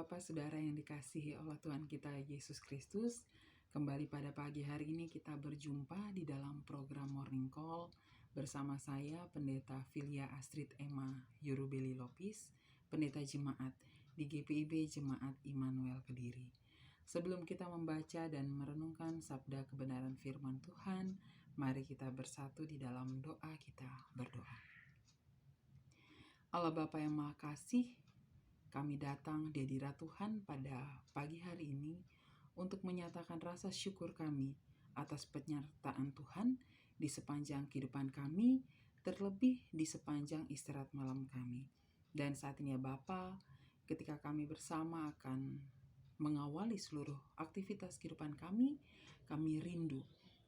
Bapak Saudara yang dikasihi oleh Tuhan kita Yesus Kristus, kembali pada pagi hari ini kita berjumpa di dalam program Morning Call bersama saya Pendeta Filia Astrid Emma Yurubeli Lopis, Pendeta Jemaat di GPIB Jemaat Immanuel Kediri. Sebelum kita membaca dan merenungkan sabda kebenaran firman Tuhan, mari kita bersatu di dalam doa. Kita berdoa. Allah Bapa yang Maha Kasih, kami datang di hadirat Tuhan pada pagi hari ini untuk menyatakan rasa syukur kami atas penyertaan Tuhan di sepanjang kehidupan kami, terlebih di sepanjang istirahat malam kami. Dan saat ini ya Bapa, ketika kami bersama akan mengawali seluruh aktivitas kehidupan kami rindu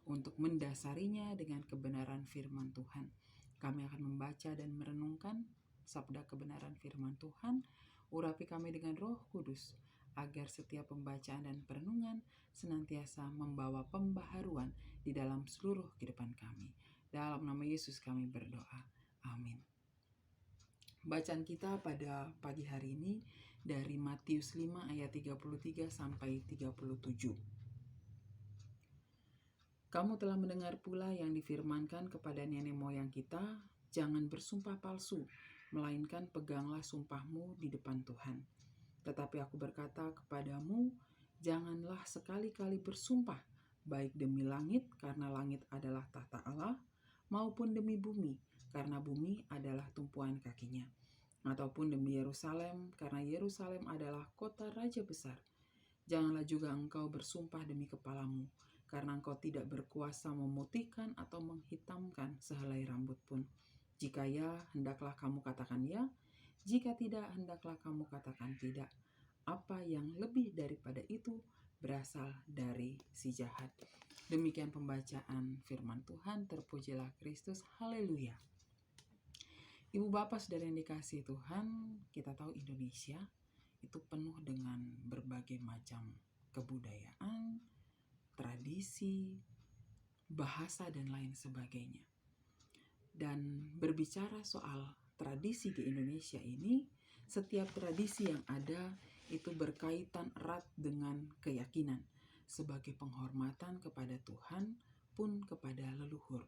untuk mendasarinya dengan kebenaran firman Tuhan. Kami akan membaca dan merenungkan sabda kebenaran firman Tuhan. Urapi kami dengan Roh Kudus, agar setiap pembacaan dan perenungan senantiasa membawa pembaharuan di dalam seluruh kehidupan kami. Dalam nama Yesus kami berdoa. Amin. Bacaan kita pada pagi hari ini dari Matius 5 ayat 33 sampai 37. Kamu telah mendengar pula yang difirmankan kepada nenek moyang kita, jangan bersumpah palsu, melainkan peganglah sumpahmu di depan Tuhan. Tetapi aku berkata kepadamu, janganlah sekali-kali bersumpah, baik demi langit, karena langit adalah tahta Allah, maupun demi bumi, karena bumi adalah tumpuan kakinya, ataupun demi Yerusalem, karena Yerusalem adalah kota raja besar. Janganlah juga engkau bersumpah demi kepalamu, karena engkau tidak berkuasa memutihkan atau menghitamkan sehelai rambut pun. Jika ya, hendaklah kamu katakan ya. Jika tidak, hendaklah kamu katakan tidak. Apa yang lebih daripada itu berasal dari si jahat. Demikian pembacaan firman Tuhan. Terpujilah Kristus. Haleluya. Ibu bapak saudara yang dikasihi Tuhan, kita tahu Indonesia itu penuh dengan berbagai macam kebudayaan, tradisi, bahasa, dan lain sebagainya. Dan berbicara soal tradisi di Indonesia ini, setiap tradisi yang ada itu berkaitan erat dengan keyakinan sebagai penghormatan kepada Tuhan pun kepada leluhur.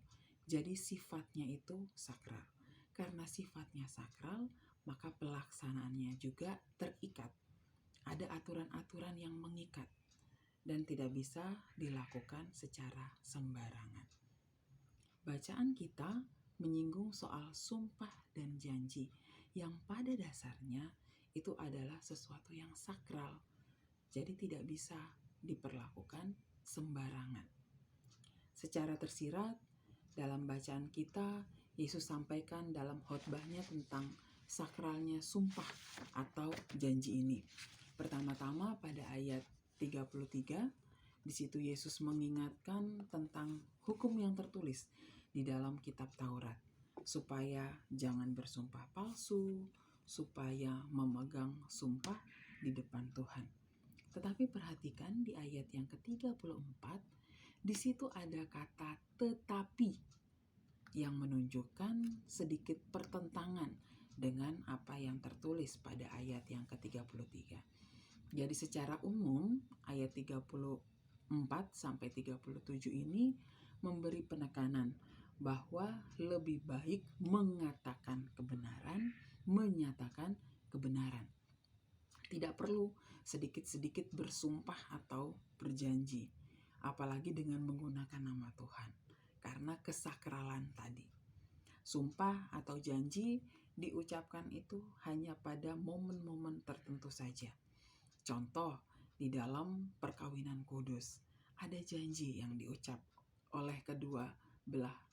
Jadi sifatnya itu sakral. Karena sifatnya sakral, maka pelaksanaannya juga terikat. Ada aturan-aturan yang mengikat dan tidak bisa dilakukan secara sembarangan. Bacaan kita menyinggung soal sumpah dan janji yang pada dasarnya itu adalah sesuatu yang sakral, jadi tidak bisa diperlakukan sembarangan. Secara tersirat dalam bacaan kita, Yesus sampaikan dalam khotbahnya tentang sakralnya sumpah atau janji ini. Pertama-tama pada ayat 33, di situ Yesus mengingatkan tentang hukum yang tertulis di dalam kitab Taurat, supaya jangan bersumpah palsu, supaya memegang sumpah di depan Tuhan. Tetapi perhatikan di ayat yang ke-34, di situ ada kata tetapi yang menunjukkan sedikit pertentangan dengan apa yang tertulis pada ayat yang ke-33. Jadi secara umum ayat 34 sampai 37 ini memberi penekanan bahwa lebih baik mengatakan kebenaran, menyatakan kebenaran. Tidak perlu sedikit-sedikit bersumpah atau berjanji, apalagi dengan menggunakan nama Tuhan, karena kesakralan tadi. Sumpah atau janji diucapkan itu hanya pada momen-momen tertentu saja. Contoh, di dalam perkawinan kudus, ada janji yang diucap oleh kedua belah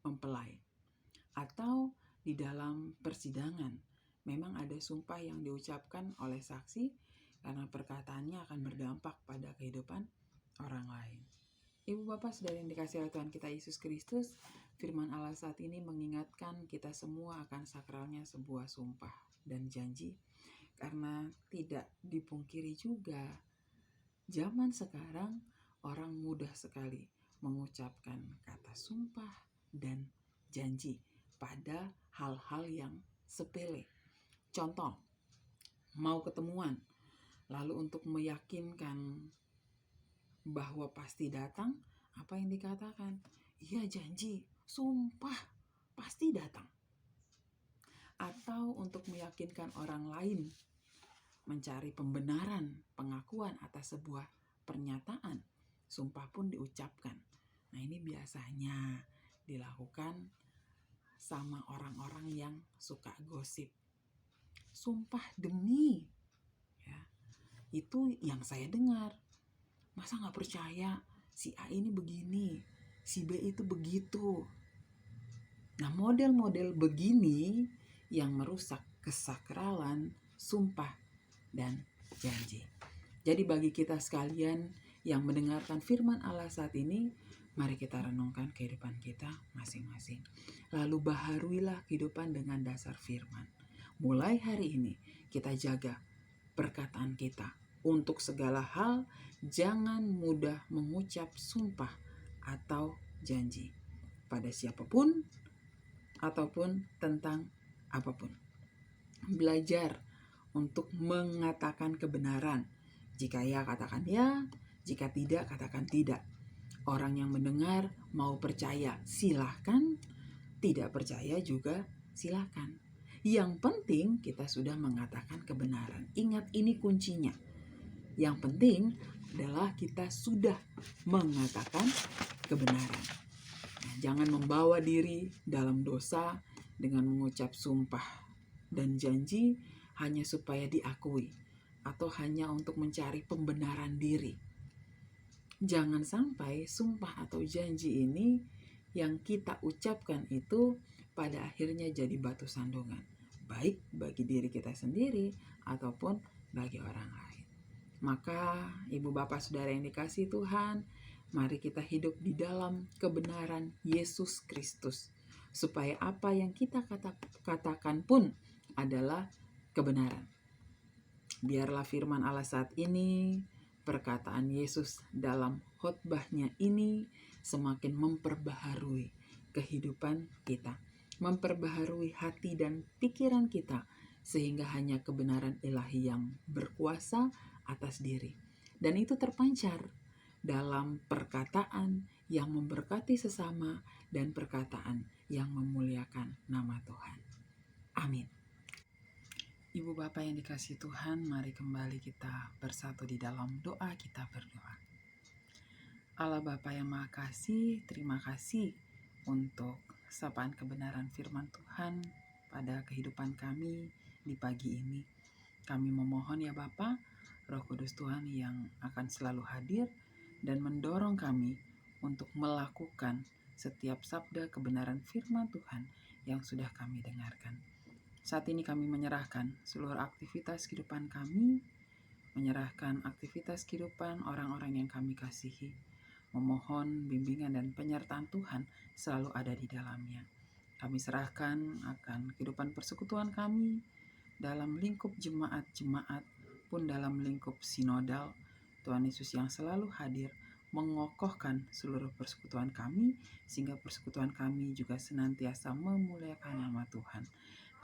mempelai. Atau di dalam persidangan, memang ada sumpah yang diucapkan oleh saksi karena perkataannya akan berdampak pada kehidupan orang lain. Ibu bapak saudara yang dikasihi oleh Tuhan kita Yesus Kristus, firman Allah saat ini mengingatkan kita semua akan sakralnya sebuah sumpah dan janji, karena tidak dipungkiri juga zaman sekarang orang mudah sekali mengucapkan kata sumpah dan janji pada hal-hal yang sepele. Contoh, mau ketemuan. Lalu untuk meyakinkan bahwa pasti datang, apa yang dikatakan? Iya, janji, sumpah, pasti datang. Atau untuk meyakinkan orang lain, mencari pembenaran, pengakuan atas sebuah pernyataan, sumpah pun diucapkan. Nah, ini biasanya dilakukan sama orang-orang yang suka gosip. Sumpah demi, ya, itu yang saya dengar. Masa gak percaya si A ini begini, si B itu begitu. Nah, model-model begini yang merusak kesakralan sumpah dan janji. Jadi bagi kita sekalian yang mendengarkan firman Allah saat ini, mari kita renungkan kehidupan kita masing-masing. Lalu baharuilah kehidupan dengan dasar firman. Mulai hari ini kita jaga perkataan kita. Untuk segala hal, jangan mudah mengucap sumpah atau janji pada siapapun ataupun tentang apapun. Belajar untuk mengatakan kebenaran. Jika ya, katakan ya. Jika tidak, katakan tidak. Orang yang mendengar mau percaya, silahkan. Tidak percaya juga, silahkan. Yang penting kita sudah mengatakan kebenaran. Ingat, ini kuncinya. Yang penting adalah kita sudah mengatakan kebenaran. Nah, jangan membawa diri dalam dosa dengan mengucap sumpah dan janji hanya supaya diakui atau hanya untuk mencari pembenaran diri. Jangan sampai sumpah atau janji ini yang kita ucapkan itu pada akhirnya jadi batu sandungan, baik bagi diri kita sendiri ataupun bagi orang lain. Maka ibu bapak saudara yang dikasihi Tuhan, mari kita hidup di dalam kebenaran Yesus Kristus, supaya apa yang kita katakan pun adalah kebenaran. Biarlah firman Allah saat ini, perkataan Yesus dalam khotbahnya ini semakin memperbaharui kehidupan kita, memperbaharui hati dan pikiran kita, sehingga hanya kebenaran ilahi yang berkuasa atas diri. Dan itu terpancar dalam perkataan yang memberkati sesama dan perkataan yang memuliakan nama Tuhan. Amin. Ibu bapak yang dikasihi Tuhan, mari kembali kita bersatu di dalam doa. Kita berdoa. Allah Bapa yang Maha Kasih, terima kasih untuk sapaan kebenaran firman Tuhan pada kehidupan kami di pagi ini. Kami memohon ya Bapa, Roh Kudus Tuhan yang akan selalu hadir dan mendorong kami untuk melakukan setiap sabda kebenaran firman Tuhan yang sudah kami dengarkan. Saat ini kami menyerahkan seluruh aktivitas kehidupan kami, menyerahkan aktivitas kehidupan orang-orang yang kami kasihi, memohon bimbingan dan penyertaan Tuhan selalu ada di dalamnya. Kami serahkan akan kehidupan persekutuan kami dalam lingkup jemaat-jemaat pun dalam lingkup sinodal. Tuhan Yesus yang selalu hadir mengokohkan seluruh persekutuan kami, sehingga persekutuan kami juga senantiasa memuliakan nama Tuhan.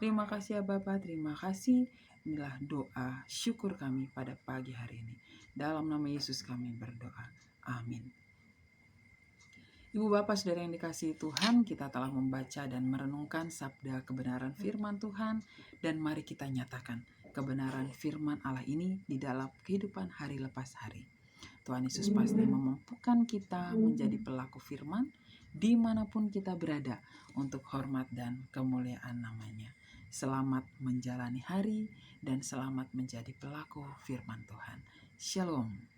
Terima kasih ya Bapak, terima kasih. Inilah doa syukur kami pada pagi hari ini. Dalam nama Yesus kami berdoa. Amin. Ibu Bapak saudara yang dikasihi Tuhan, kita telah membaca dan merenungkan sabda kebenaran firman Tuhan, dan mari kita nyatakan kebenaran firman Allah ini di dalam kehidupan hari lepas hari. Tuhan Yesus pasti memampukan kita menjadi pelaku firman dimanapun kita berada untuk hormat dan kemuliaan namanya. Selamat menjalani hari dan selamat menjadi pelaku firman Tuhan. Shalom.